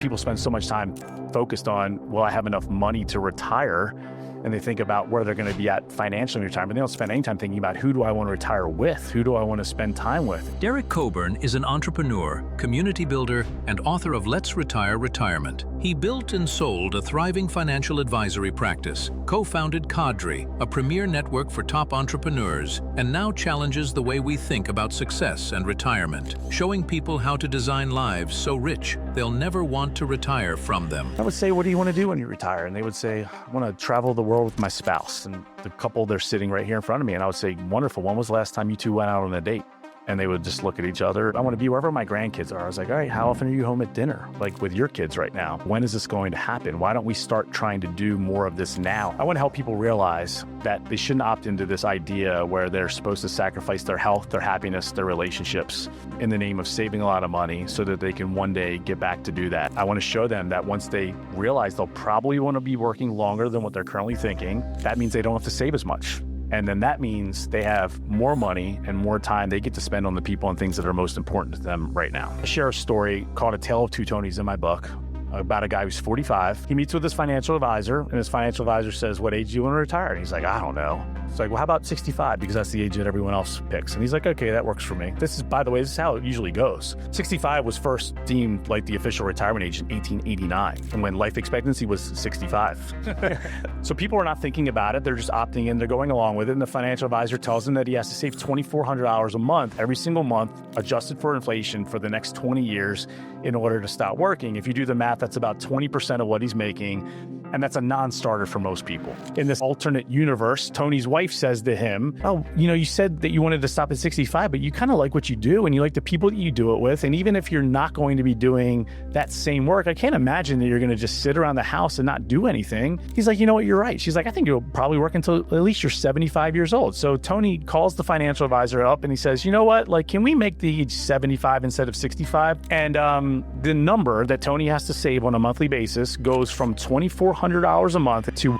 People spend so much time focused on, will I have enough money to retire? And they think about where they're going to be at financially in retirement. They don't spend any time thinking about, who do I want to retire with? Who do I want to spend time with? Derek Coburn is an entrepreneur, community builder, and author of Let's Retire Retirement. He built and sold a thriving financial advisory practice, co-founded Cadre, a premier network for top entrepreneurs, and now challenges the way we think about success and retirement, showing people how to design lives so rich they'll never want to retire from them. I would say, what do you want to do when you retire? And they would say, I want to travel the world with my spouse. And the couple, they're sitting right here in front of me. And I would say, wonderful. When was the last time you two went out on a date? And they would just look at each other. I want to be wherever my grandkids are. I was like, all right, how often are you home at dinner? Like with your kids right now? When is this going to happen? Why don't we start trying to do more of this now? I want to help people realize that they shouldn't opt into this idea where they're supposed to sacrifice their health, their happiness, their relationships in the name of saving a lot of money so that they can one day get back to do that. I want to show them that once they realize they'll probably want to be working longer than what they're currently thinking, that means they don't have to save as much. And then that means they have more money and more time they get to spend on the people and things that are most important to them right now. I share a story called A Tale of Two Tonys in my book about a guy who's 45. He meets with his financial advisor, and his financial advisor says, what age do you want to retire? And he's like, I don't know. It's like, well, how about 65? Because that's the age that everyone else picks. And he's like, okay, that works for me. This is, by the way, this is how it usually goes. 65 was first deemed like the official retirement age in 1889, and when life expectancy was 65. So people are not thinking about it. They're just opting in. They're going along with it. And the financial advisor tells him that he has to save $2,400 a month, every single month, adjusted for inflation for the next 20 years in order to stop working. If you do the math, that's about 20% of what he's making. And that's a non-starter for most people. In this alternate universe, Tony's wife says to him, oh, you said that you wanted to stop at 65, but you kind of like what you do and you like the people that you do it with. And even if you're not going to be doing that same work, I can't imagine that you're going to just sit around the house and not do anything. He's like, you know what, you're right. She's like, I think you'll probably work until at least you're 75 years old. So Tony calls the financial advisor up and he says, you know what, like, can we make the age 75 instead of 65? And the number that Tony has to save on a monthly basis goes from $2,400 a month to